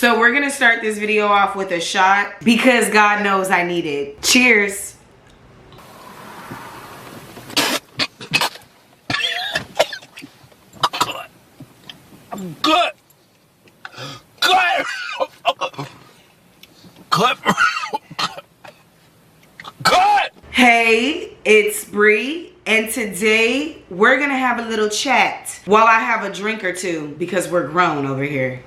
So we're gonna start this video off with a shot because God knows I need it. Cheers. Good. Good. Good. Good. Hey, it's Bree, and today we're gonna have a little chat while I have a drink or two because we're grown over here.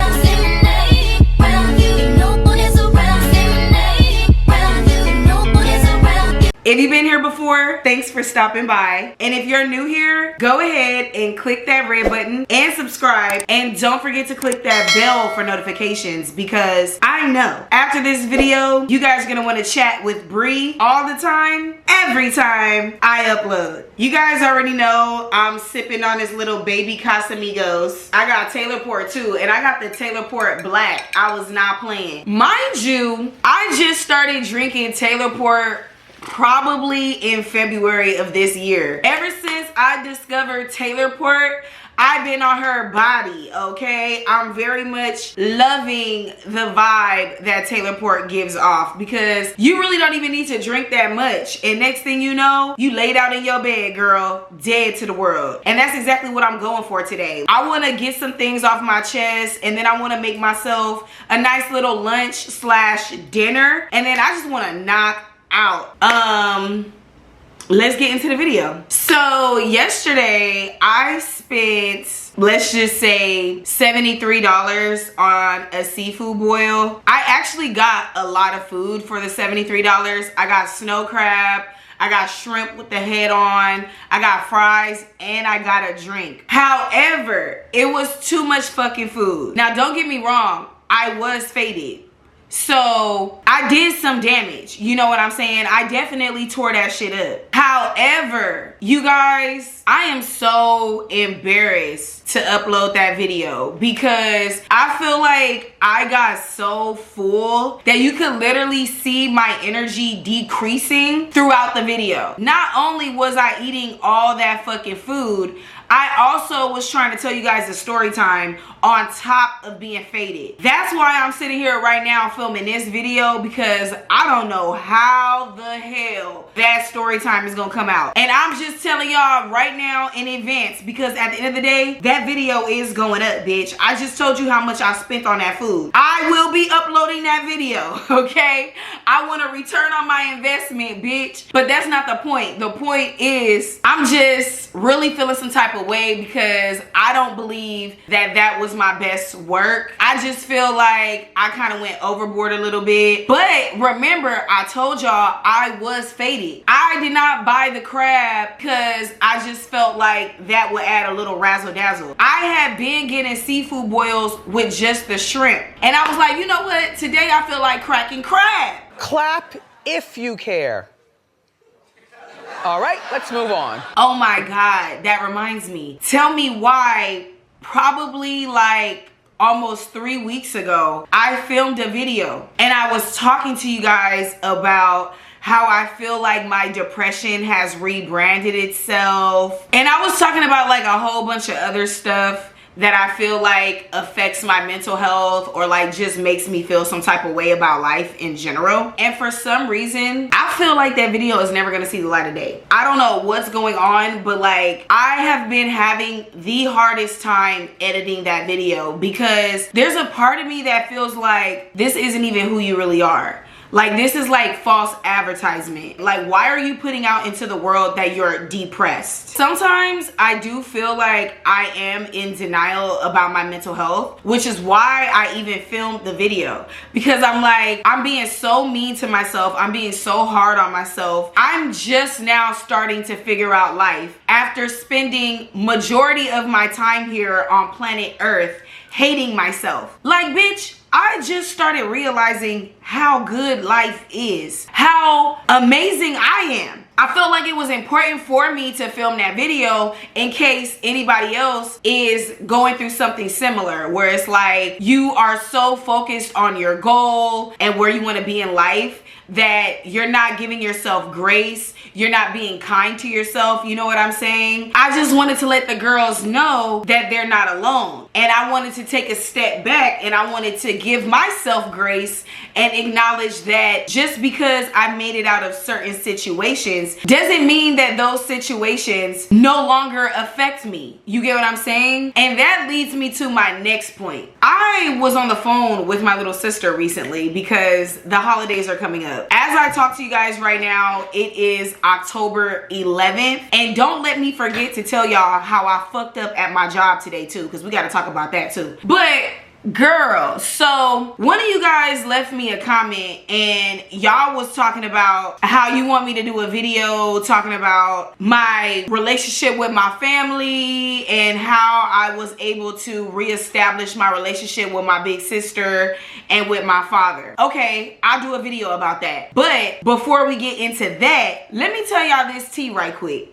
If you've been here before, thanks for stopping by. And if you're new here, go ahead and click that red button and subscribe. And don't forget to click that bell for notifications because I know after this video, you guys are gonna wanna chat with Bree all the time, every time I upload. You guys already know I'm sipping on this little baby Casamigos. I got Taylor Port too, and I got the Taylor Port Black. I was not playing. Mind you, I just started drinking Taylor Port probably in February of this year. Ever since I discovered Taylor Port, I've been on her body, okay? I'm very much loving the vibe that Taylor Port gives off because you really don't even need to drink that much. And next thing you know, you laid out in your bed, girl, dead to the world. And that's exactly what I'm going for today. I want to get some things off my chest, and then I want to make myself a nice little lunch slash dinner. And then I just want to knock out. Let's get into the video. So yesterday I spent, let's just say, $73 on a seafood boil. I actually got a lot of food for the $73. I got snow crab, I got shrimp with the head on, I got fries, and I got a drink. However, it was too much fucking food. Now don't get me wrong, I was faded. So I did some damage, you know what I'm saying? I definitely tore that shit up. However, you guys, I am so embarrassed to upload that video because I feel like I got so full that you could literally see my energy decreasing throughout the video. Not only was I eating all that fucking food, I also was trying to tell you guys a story time on top of being faded. That's why I'm sitting here right now filming this video because I don't know how the hell that story time is gonna come out. And I'm just telling y'all right now in advance because at the end of the day, that video is going up, bitch. I just told you how much I spent on that food. I will be uploading that video, okay? I want a return on my investment, bitch. But that's not the point. The point is I'm just really feeling some type of way because I don't believe that that was my best work. I just feel like I kind of went overboard a little bit. But remember, I told y'all I was faded. I did not buy the crab because I just felt like that would add a little razzle dazzle. I had been getting seafood boils with just the shrimp. And I was like, you know what? Today I feel like cracking crab. Clap if you care. All right, let's move on. Oh my God, that reminds me. Tell me why, probably like almost 3 weeks ago, I filmed a video and I was talking to you guys about how I feel like my depression has rebranded itself. And I was talking about like a whole bunch of other stuff that I feel like affects my mental health or like just makes me feel some type of way about life in general. And for some reason, I feel like that video is never gonna see the light of day. I don't know what's going on, but like I have been having the hardest time editing that video because there's a part of me that feels like this isn't even who you really are. Like this is like false advertisement. Like why are you putting out into the world that you're depressed? Sometimes I do feel like I am in denial about my mental health, which is why I even filmed the video. Because I'm like, I'm being so mean to myself. I'm being so hard on myself. I'm just now starting to figure out life after spending majority of my time here on planet Earth hating myself. Like, bitch, I just started realizing how good life is, how amazing I am. I felt like it was important for me to film that video in case anybody else is going through something similar, where it's like you are so focused on your goal and where you want to be in life that you're not giving yourself grace, you're not being kind to yourself, you know what I'm saying? I just wanted to let the girls know that they're not alone. And I wanted to take a step back and I wanted to give myself grace and acknowledge that just because I made it out of certain situations doesn't mean that those situations no longer affect me. You get what I'm saying? And that leads me to my next point. I was on the phone with my little sister recently because the holidays are coming up. As I talk to you guys right now, it is October 11th. And don't let me forget to tell y'all how I fucked up at my job today too, because we got to talk about that too. But girl, so one of you guys left me a comment and y'all was talking about how you want me to do a video talking about my relationship with my family and how I was able to reestablish my relationship with my big sister and with my father. Okay, I'll do a video about that. But before we get into that, let me tell y'all this tea right quick.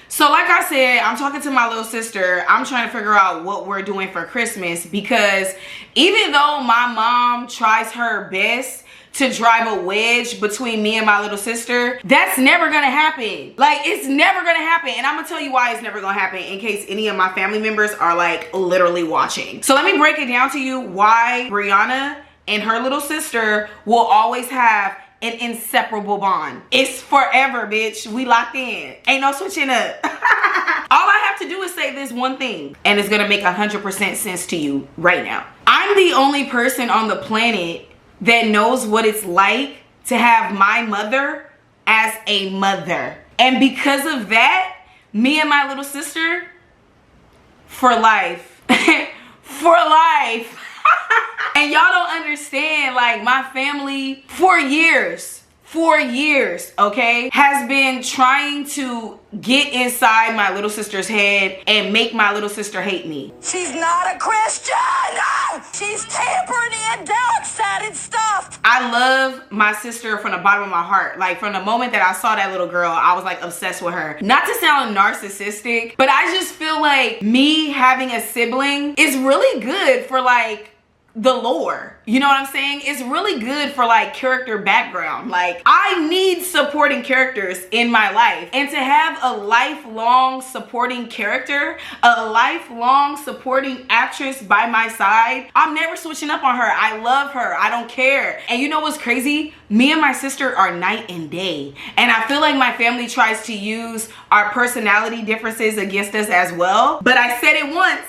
So like I said, I'm talking to my little sister. I'm trying to figure out what we're doing for Christmas, because even though my mom tries her best to drive a wedge between me and my little sister, that's never gonna happen. Like, it's never gonna happen. And I'm gonna tell you why it's never gonna happen in case any of my family members are like literally watching. So let me break it down to you why Brianna and her little sister will always have an inseparable bond. It's forever, bitch. We locked in. Ain't no switching up. All I have to do is say this one thing and it's gonna make 100% sense to you right now. I'm the only person on the planet that knows what it's like to have my mother as a mother. And because of that, me and my little sister, for life. For life. And y'all don't understand, like, my family for years, okay, has been trying to get inside my little sister's head and make my little sister hate me. She's not a Christian! She's tampering in dark-sided stuff! I love my sister from the bottom of my heart. Like, from the moment that I saw that little girl, I was like obsessed with her. Not to sound narcissistic, but I just feel like me having a sibling is really good for like the lore, you know what I'm saying? It's really good for like character background. Like, I need supporting characters in my life, and to have a lifelong supporting character, a lifelong supporting actress by my side, I'm never switching up on her. I love her. I don't care. And you know what's crazy? Me and my sister are night and day, and I feel like my family tries to use our personality differences against us as well. But I said it once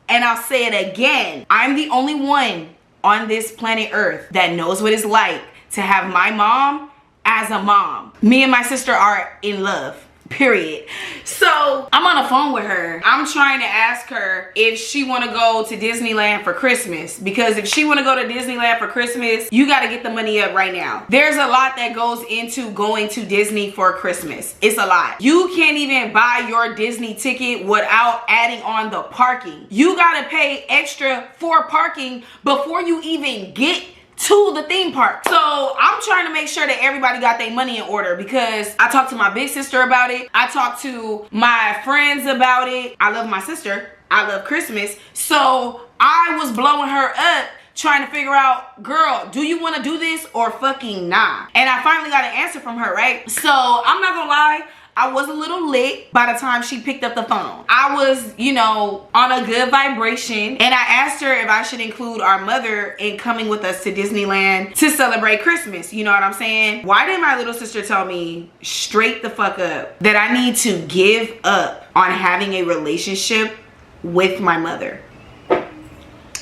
and I'll say it again. I'm the only one on this planet Earth that knows what it's like to have my mom as a mom. Me and my sister are in love, period. So I'm on the phone with her. I'm trying to ask her if she want to go to Disneyland for Christmas, because if she want to go to Disneyland for Christmas, you got to get the money up right now. There's a lot that goes into going to Disney for Christmas. It's a lot. You can't even buy your Disney ticket without adding on the parking. You got to pay extra for parking before you even get to the theme park. So I'm trying to make sure that everybody got their money in order, because I talked to my big sister about it. I talked to my friends about it. I love my sister. I love Christmas. So I was blowing her up trying to figure out, girl, do you want to do this or fucking nah? And I finally got an answer from her, right? So I'm not gonna lie, I was a little lit by the time she picked up the phone. I was, you know, on a good vibration, and I asked her if I should include our mother in coming with us to Disneyland to celebrate Christmas. You know what I'm saying? Why did my little sister tell me straight the fuck up that I need to give up on having a relationship with my mother?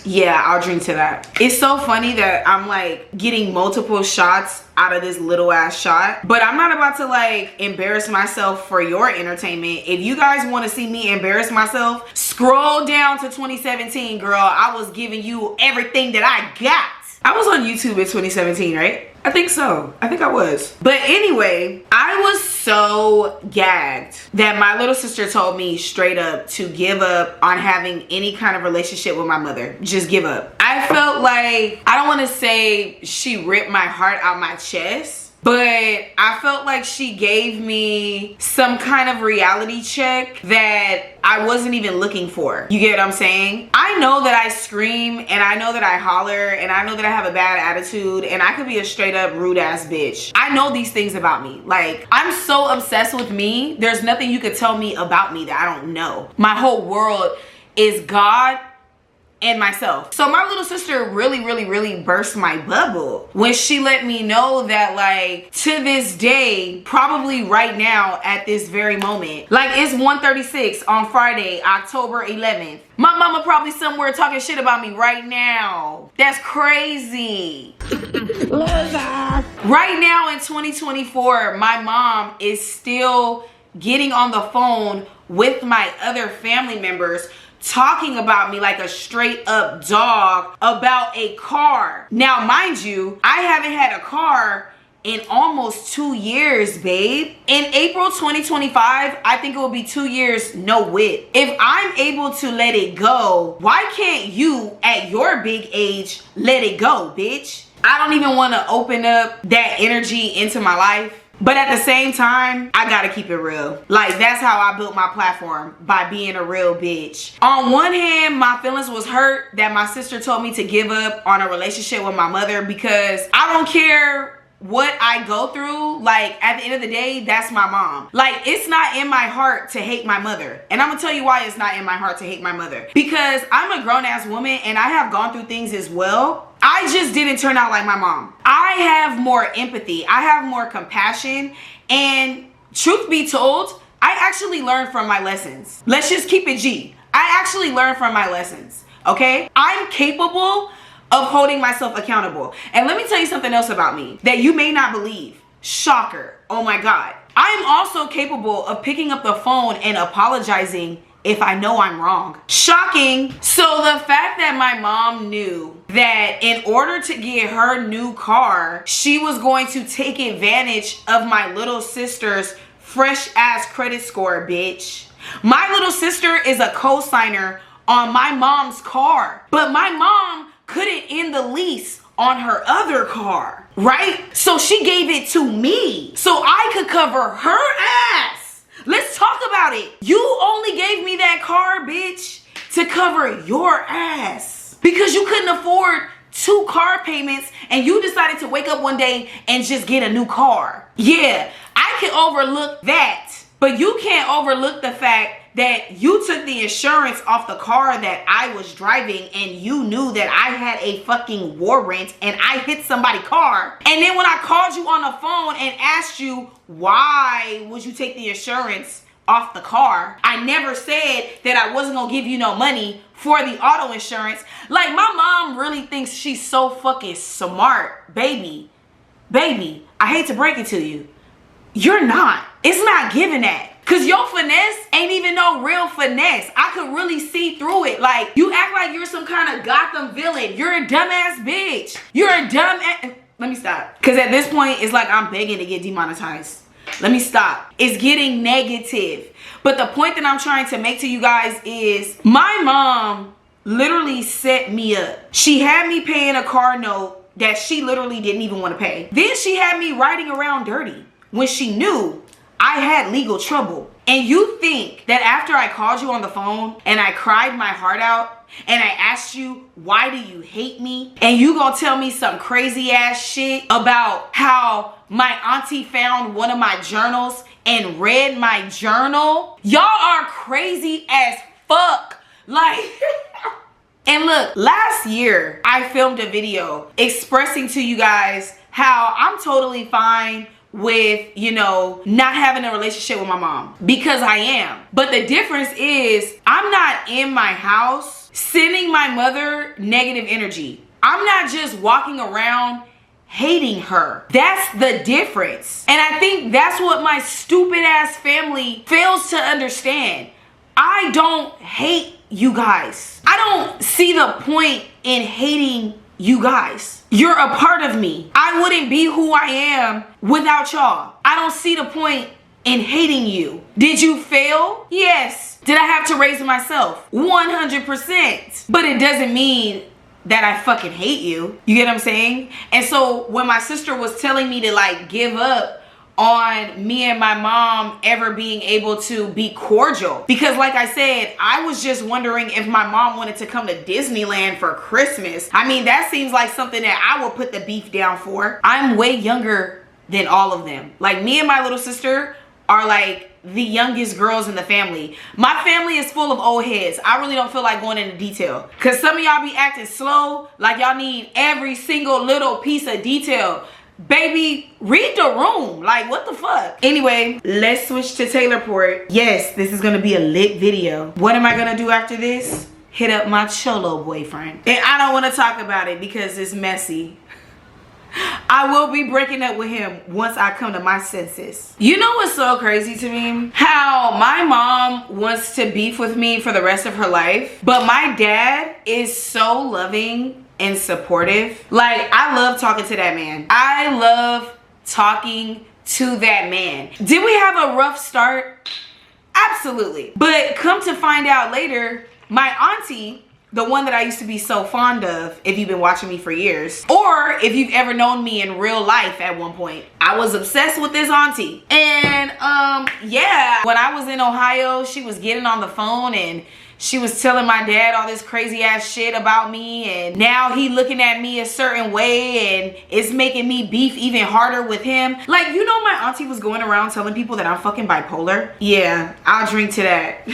Yeah, I'll drink to that. It's so funny that I'm like getting multiple shots out of this little ass shot, but I'm not about to like embarrass myself for your entertainment. If you guys want to see me embarrass myself, scroll down to 2017, girl. I was giving you everything that I got. I was on YouTube in 2017, right? I think so. I think I was. But anyway, I was so gagged that my little sister told me straight up to give up on having any kind of relationship with my mother. Just give up. I felt like, I don't want to say she ripped my heart out my chest, but I felt like she gave me some kind of reality check that I wasn't even looking for. You get what I'm saying? I know that I scream, and I know that I holler, and I know that I have a bad attitude, and I could be a straight up rude ass bitch. I know these things about me. Like, I'm so obsessed with me. There's nothing you could tell me about me that I don't know. My whole world is God and myself. So my little sister really burst my bubble when she let me know that, like, to this day, probably right now at this very moment, like, it's 1:36 on Friday, October 11th. My mama probably somewhere talking shit about me right now. That's crazy. Right now in 2024, my mom is still getting on the phone with my other family members, talking about me like a straight up dog about a car. Now, mind you, I haven't had a car in almost 2 years, babe. In April 2025, I think it will be 2 years, no wit. If I'm able to let it go, why can't you at your big age let it go, bitch? I don't even want to open up that energy into my life. But at the same time, I gotta keep it real. Like, that's how I built my platform, by being a real bitch. On one hand, my feelings was hurt that my sister told me to give up on a relationship with my mother, because I don't care what I go through. Like, at the end of the day, that's my mom. Like, it's not in my heart to hate my mother. And I'm gonna tell you why it's not in my heart to hate my mother. Because I'm a grown-ass woman and I have gone through things as well. I just didn't turn out like my mom. I have more empathy. I have more compassion. And truth be told, I actually learned from my lessons. Let's just keep it G. I actually learned from my lessons, okay? I'm capable of holding myself accountable. And let me tell you something else about me that you may not believe. Shocker. Oh my God. I am also capable of picking up the phone and apologizing if I know I'm wrong. Shocking. So the fact that my mom knew that in order to get her new car, she was going to take advantage of my little sister's fresh ass credit score, bitch. My little sister is a co-signer on my mom's car, but my mom couldn't end the lease on her other car, right? So she gave it to me so I could cover her ass. Let's talk about it. You only gave me that car, bitch, to cover your ass because you couldn't afford 2 car payments and you decided to wake up one day and just get a new car. Yeah, I can overlook that, but you can't overlook the fact that you took the insurance off the car that I was driving and you knew that I had a fucking warrant and I hit somebody's car. And then when I called you on the phone and asked you, why would you take the insurance off the car? I never said that I wasn't gonna give you no money for the auto insurance. Like, my mom really thinks she's so fucking smart. Baby, I hate to break it to you. You're not. It's not giving that. Cause your finesse ain't even no real finesse. I could really see through it. Like, you act like you're some kind of Gotham villain. You're a dumbass bitch. You're a dumb Let me stop. Cause at this point, it's like I'm begging to get demonetized. Let me stop. It's getting negative. But the point that I'm trying to make to you guys is my mom literally set me up. She had me paying a car note that she literally didn't even want to pay. Then she had me riding around dirty when she knew I had legal trouble. And you think that after I called you on the phone and I cried my heart out and I asked you, why do you hate me? And you gonna tell me some crazy ass shit about how my auntie found one of my journals and read my journal? Y'all are crazy as fuck. Like, and look, last year I filmed a video expressing to you guys how I'm totally fine with, you know, not having a relationship with my mom, because I am. But the difference is I'm not in my house sending my mother negative energy. I'm not just walking around hating her. That's the difference. And I think that's what my stupid ass family fails to understand. I don't hate you guys. I don't see the point in hating you guys. You're a part of me. I wouldn't be who I am without y'all. I don't see the point in hating you. Did you fail? Yes. Did I have to raise myself? 100%. But it doesn't mean that I fucking hate you. You get what I'm saying? And so when my sister was telling me to like give up on me and my mom ever being able to be cordial, because like I said, I was just wondering if my mom wanted to come to Disneyland for Christmas. I mean, that seems like something that I would put the beef down for. I'm way younger than all of them. Like, me and my little sister are like the youngest girls in the family. My family is full of old heads. I really don't feel like going into detail, because some of y'all be acting slow, like y'all need every single little piece of detail. Baby, read the room. Like, what the fuck? Anyway, let's switch to Taylorport. Yes, this is gonna be a lit video. What am I gonna do after this? Hit up my cholo boyfriend. And I don't want to talk about it because it's messy. I will be breaking up with him once I come to my senses. You know what's so crazy to me? How my mom wants to beef with me for the rest of her life, but my dad is so loving and supportive. Like, I love talking to that man. I love talking to that man. Did we have a rough start? Absolutely. But come to find out later, my auntie, the one that I used to be so fond of, if you've been watching me for years, or if you've ever known me in real life at one point, I was obsessed with this auntie. And yeah, when I was in Ohio, she was getting on the phone and she was telling my dad all this crazy ass shit about me, and now he looking at me a certain way and it's making me beef even harder with him. Like, you know, my auntie was going around telling people that I'm fucking bipolar. Yeah, I'll drink to that.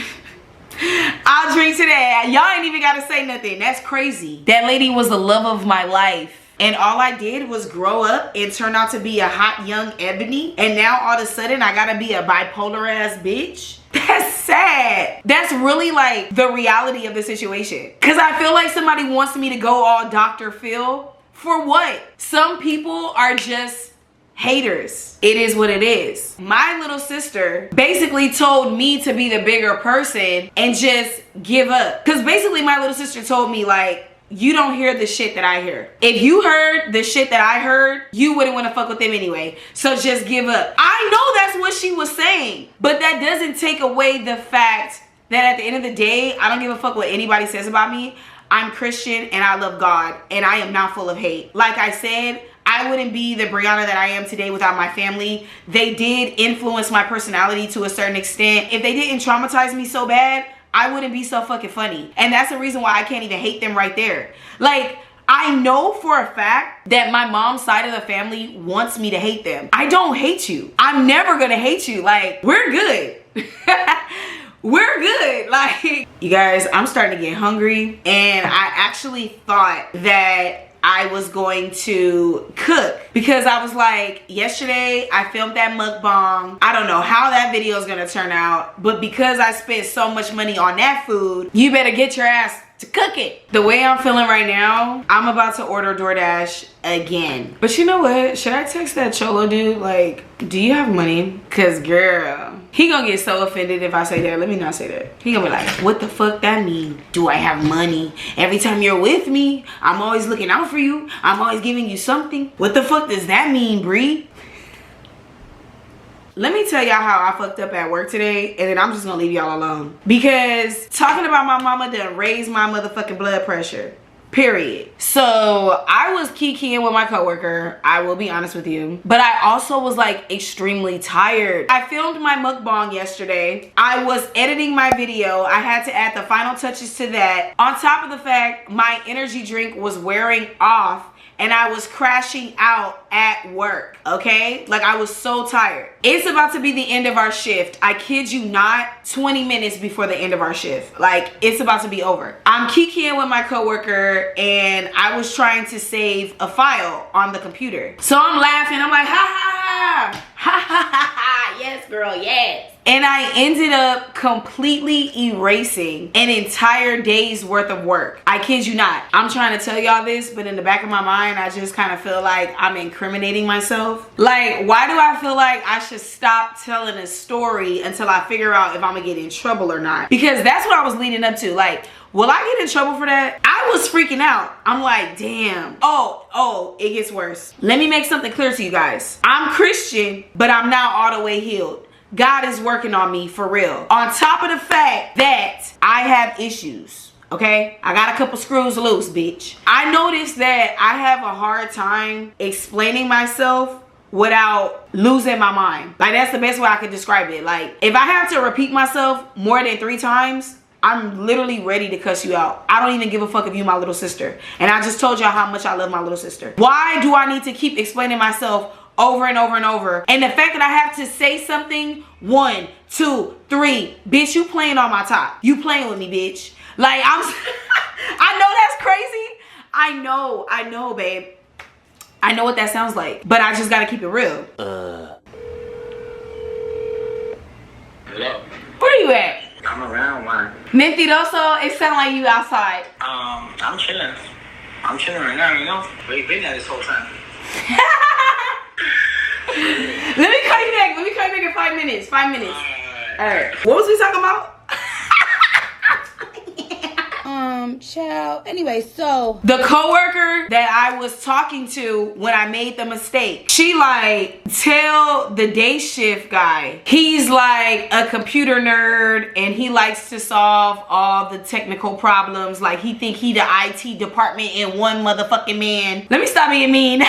I'll drink to that. Y'all ain't even gotta say nothing. That's crazy. That lady was the love of my life. And all I did was grow up and turn out to be a hot young ebony. And now all of a sudden I gotta be a bipolar ass bitch. That's sad. That's really like the reality of the situation. Cause I feel like somebody wants me to go all Dr. Phil. For what? Some people are just haters. It is what it is. My little sister basically told me to be the bigger person and just give up. Because basically my little sister told me, like, you don't hear the shit that I hear. If you heard the shit that I heard, you wouldn't want to fuck with them anyway. So just give up. I know that's what she was saying, but that doesn't take away the fact that at the end of the day, I don't give a fuck what anybody says about me. I'm Christian and I love God and I am not full of hate. Like I said, I wouldn't be the Brianna that I am today without my family. They did influence my personality to a certain extent. If they didn't traumatize me so bad, I wouldn't be so fucking funny. And that's the reason why I can't even hate them right there. Like, I know for a fact that my mom's side of the family wants me to hate them. I don't hate you. I'm never gonna hate you. Like, we're good. We're good. Like, you guys, I'm starting to get hungry, and I actually thought that I was going to cook, because I was like, yesterday I filmed that mukbang. I don't know how that video is gonna turn out, but because I spent so much money on that food, you better get your ass to cook it. The way I'm feeling right now, I'm about to order DoorDash again. But you know what? Should I text that cholo dude? Like, do you have money? Cause girl, he gonna get so offended if I say that. Let me not say that. He gonna be like, what the fuck that mean? Do I have money? Every time you're with me, I'm always looking out for you. I'm always giving you something. What the fuck does that mean, Bri? Let me tell y'all how I fucked up at work today, and then I'm just gonna leave y'all alone. Because talking about my mama done raised my motherfucking blood pressure. Period. So I was kikiing with my coworker, I will be honest with you, but I also was like extremely tired. I filmed my mukbang yesterday. I was editing my video. I had to add the final touches to that. On top of the fact, my energy drink was wearing off and I was crashing out at work, okay? Like, I was so tired. It's about to be the end of our shift. I kid you not, 20 minutes before the end of our shift. Like, it's about to be over. I'm kikiing with my coworker and I was trying to save a file on the computer. So I'm laughing, I'm like, ha ha ha, ha ha ha ha, yes girl, yes. And I ended up completely erasing an entire day's worth of work. I kid you not. I'm trying to tell y'all this, but in the back of my mind, I just kind of feel like I'm incriminating myself. Like, why do I feel like I should stop telling a story until I figure out if I'm gonna get in trouble or not? Because that's what I was leading up to. Like, will I get in trouble for that? I was freaking out. I'm like, damn. Oh, it gets worse. Let me make something clear to you guys. I'm Christian, but I'm not all the way healed. God is working on me for real. On top of the fact that I have issues, okay? I got a couple screws loose, bitch. I noticed that I have a hard time explaining myself without losing my mind. Like, that's the best way I could describe it. Like, if I have to repeat myself more than 3 times, I'm literally ready to cuss you out. I don't even give a fuck if you my little sister. And I just told y'all how much I love my little sister. Why do I need to keep explaining myself over and over and over? And the fact that I have to say something 1, 2, 3, bitch, you playing on my top. You playing with me, bitch. Like, I know that's crazy. I know, babe. I know what that sounds like, but I just gotta keep it real. Hello. Where you at? I'm around, man. Mentiroso, it sound like you outside. I'm chilling. I'm chilling right now, you know? Where you been at this whole time? Let me call you back in 5 minutes. 5 minutes. All right. What was we talking about? Child. Anyway, so the coworker that I was talking to when I made the mistake, she like, tell the day shift guy, he's like a computer nerd and he likes to solve all the technical problems. Like, he think he the IT department in one motherfucking man. Let me stop being mean.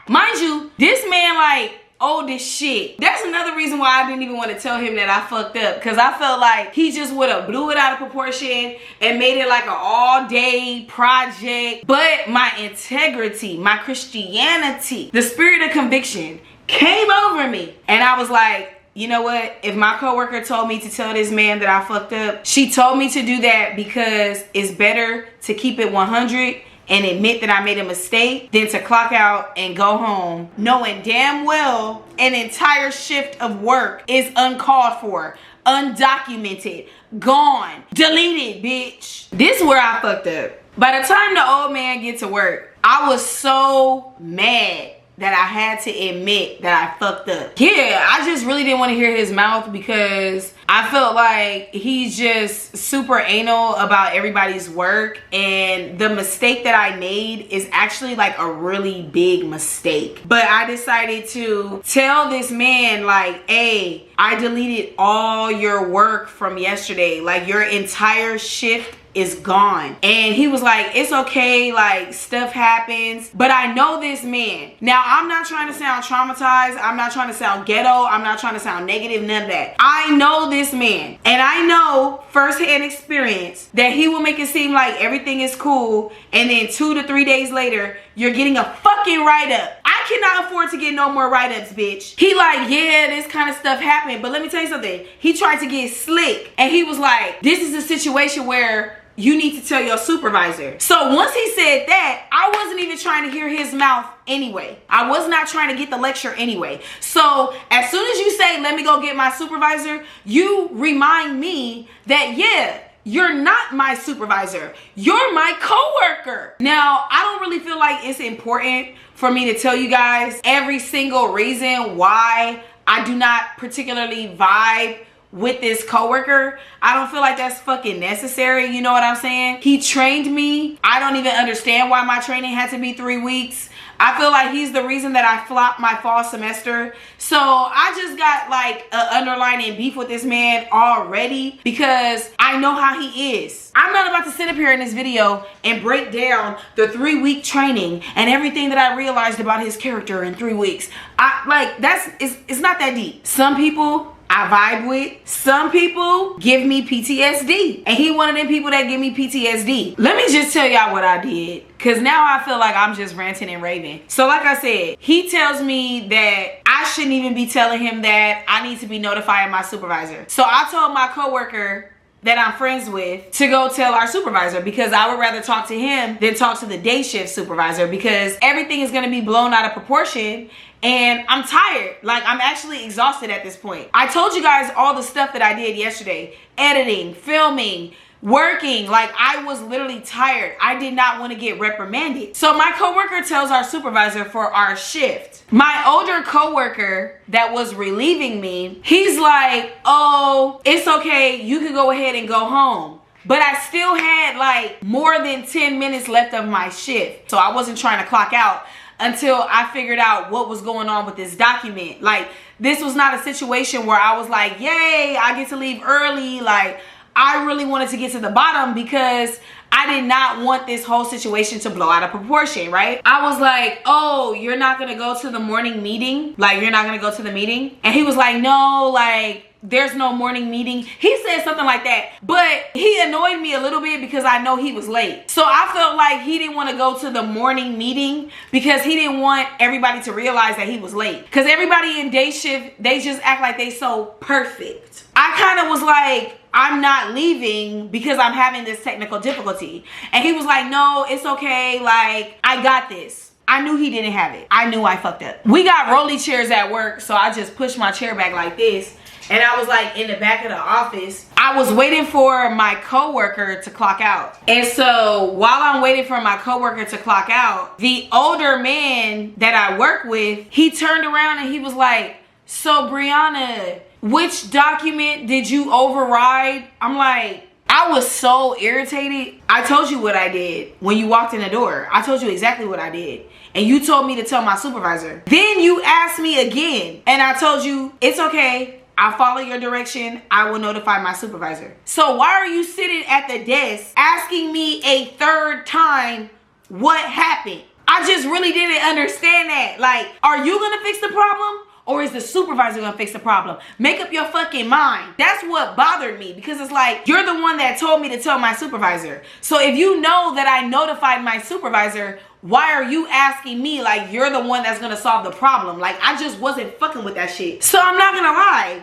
Mind you, this man like old as shit. That's another reason why I didn't even want to tell him that I fucked up, because I felt like he just would have blew it out of proportion and made it like an all-day project. But my integrity, my Christianity, the spirit of conviction came over me, and I was like, you know what? If my coworker told me to tell this man that I fucked up, she told me to do that because it's better to keep it 100 and admit that I made a mistake than to clock out and go home knowing damn well an entire shift of work is uncalled for, undocumented, gone, deleted, bitch. This is where I fucked up. By the time the old man get to work, I was so mad that I had to admit that I fucked up. Yeah, I just really didn't want to hear his mouth because I felt like he's just super anal about everybody's work, and the mistake that I made is actually like a really big mistake. But I decided to tell this man like, hey, I deleted all your work from yesterday. Like, your entire shift is gone. And he was like, it's okay, like, stuff happens. But I know this man. Now, I'm not trying to sound traumatized. I'm not trying to sound ghetto. I'm not trying to sound negative, none of that. I know this man. And I know firsthand experience that he will make it seem like everything is cool, and then 2 to 3 days later, you're getting a fucking write-up. I cannot afford to get no more write-ups, bitch. He like, yeah, this kind of stuff happened. But let me tell you something. He tried to get slick. And he was like, this is a situation where you need to tell your supervisor. So once he said that, I wasn't even trying to hear his mouth anyway. I was not trying to get the lecture anyway. So as soon as you say, let me go get my supervisor, you remind me that, yeah, you're not my supervisor. You're my coworker. Now, I don't really feel like it's important for me to tell you guys every single reason why I do not particularly vibe with this coworker. I don't feel like that's fucking necessary. You know what I'm saying? He trained me. I don't even understand why my training had to be 3 weeks. I feel like he's the reason that I flopped my fall semester. So I just got like an underlying beef with this man already because I know how he is. I'm not about to sit up here in this video and break down the 3-week training and everything that I realized about his character in 3 weeks. It's not that deep. Some people I vibe with. Some people give me PTSD. And he one of them people that give me PTSD. Let me just tell y'all what I did, because now I feel like I'm just ranting and raving. So like I said, he tells me that I shouldn't even be telling him that. I need to be notifying my supervisor. So I told my coworker that I'm friends with to go tell our supervisor, because I would rather talk to him than talk to the day shift supervisor, because everything is going to be blown out of proportion. And I'm tired. Like, I'm actually exhausted at this point. I told you guys all the stuff that I did yesterday. Editing, filming, working. Like, I was literally tired. I did not want to get reprimanded. So my coworker tells our supervisor for our shift. My older coworker that was relieving me, he's like, oh, it's okay. You can go ahead and go home. But I still had like more than 10 minutes left of my shift. So I wasn't trying to clock out until I figured out what was going on with this document. Like, this was not a situation where I was like, yay, I get to leave early. Like, I really wanted to get to the bottom because I did not want this whole situation to blow out of proportion, right? I was like, oh, you're not gonna go to the morning meeting? Like, you're not gonna go to the meeting? And he was like, no, like, there's no morning meeting. He said something like that, but he annoyed me a little bit because I know he was late. So I felt like he didn't want to go to the morning meeting because he didn't want everybody to realize that he was late. Because everybody in day shift, they just act like they so perfect. I kind of was like, I'm not leaving because I'm having this technical difficulty. And he was like, no, it's okay. Like, I got this. I knew he didn't have it. I knew I fucked up. We got rolly chairs at work, so I just pushed my chair back like this. And I was like in the back of the office. I was waiting for my coworker to clock out. And so while I'm waiting for my coworker to clock out, the older man that I work with, he turned around and he was like, so Brianna, which document did you override? I'm like, I was so irritated. I told you what I did when you walked in the door. I told you exactly what I did. And you told me to tell my supervisor. Then you asked me again. And I told you, it's okay. I'll follow your direction. I will notify my supervisor. So why are you sitting at the desk asking me a third time what happened? I just really didn't understand that. Like, are you gonna fix the problem? Or is the supervisor gonna fix the problem? Make up your fucking mind. That's what bothered me, because it's like, you're the one that told me to tell my supervisor. So if you know that I notified my supervisor, why are you asking me like you're the one that's gonna solve the problem? Like, I just wasn't fucking with that shit. So I'm not gonna lie,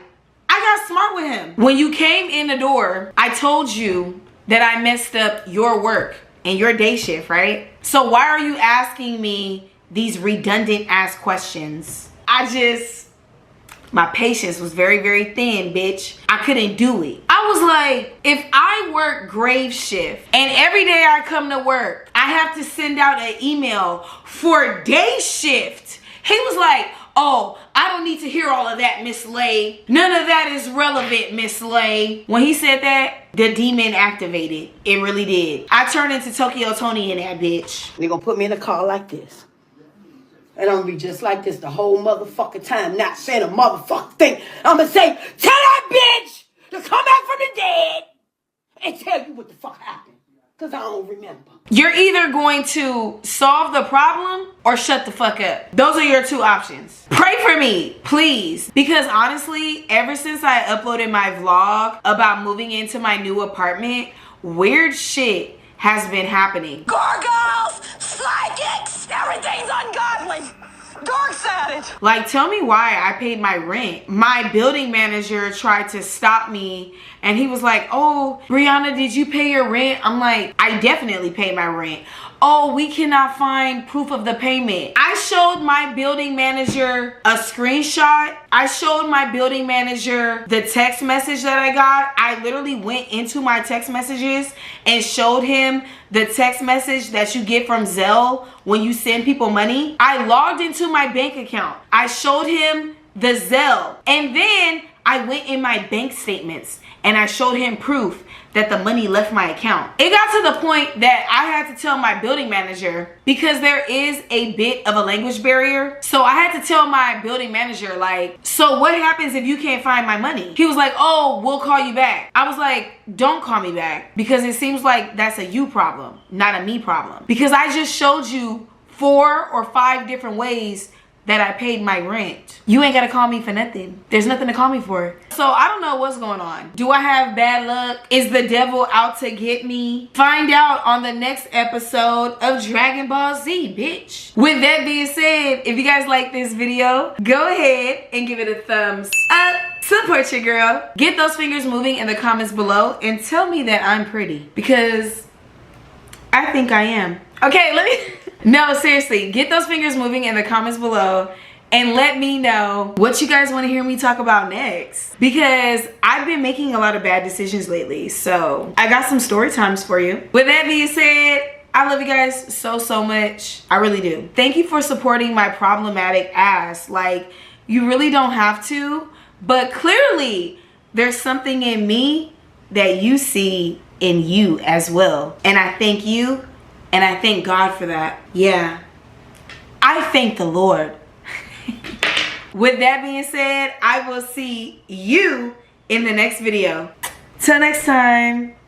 I got smart with him. When you came in the door, I told you that I messed up your work and your day shift, right? So why are you asking me these redundant ass questions? My patience was very, very thin, bitch. I couldn't do it. I was like, if I work grave shift and every day I come to work, I have to send out an email for day shift. He was like, oh, I don't need to hear all of that, Miss Lay. None of that is relevant, Miss Lay. When he said that, the demon activated. It really did. I turned into Tokyo Tony in that bitch. They're gonna put me in a car like this. And I'm gonna be just like this the whole motherfucking time, not saying a motherfucking thing. I'm gonna say, tell that bitch to come back from the dead and tell you what the fuck happened. Because I don't remember. You're either going to solve the problem or shut the fuck up. Those are your two options. Pray for me, please. Because honestly, ever since I uploaded my vlog about moving into my new apartment, weird shit has been happening. Gargoyles, psychics, everything's ungodly. Dark's at it. Like, tell me why I paid my rent. My building manager tried to stop me and he was like, oh, Brianna, did you pay your rent? I'm like, I definitely paid my rent. Oh, we cannot find proof of the payment. I showed my building manager a screenshot. I showed my building manager the text message that I got. I literally went into my text messages and showed him the text message that you get from Zelle when you send people money. I logged into my bank account. I showed him the Zelle. And then I went in my bank statements and I showed him proof that the money left my account. It got to the point that I had to tell my building manager, because there is a bit of a language barrier. So I had to tell my building manager, like, so what happens if you can't find my money? He was like, oh, we'll call you back. I was like, don't call me back, because it seems like that's a you problem, not a me problem. Because I just showed you 4 or 5 different ways that I paid my rent. You ain't gotta call me for nothing. There's nothing to call me for. So I don't know what's going on. Do I have bad luck? Is the devil out to get me? Find out on the next episode of Dragon Ball Z, bitch. With that being said, if you guys like this video, go ahead and give it a thumbs up. Support your girl. Get those fingers moving in the comments below and tell me that I'm pretty, because I think I am. Okay, let me... No, seriously, get those fingers moving in the comments below and let me know what you guys want to hear me talk about next, because I've been making a lot of bad decisions lately. So I got some story times for you. With that being said, I love you guys so much. I really do. Thank you for supporting my problematic ass. Like, you really don't have to, but clearly there's something in me that you see in you as well. And I thank you. And I thank God for that. Yeah. I thank the Lord. With that being said, I will see you in the next video. Till next time.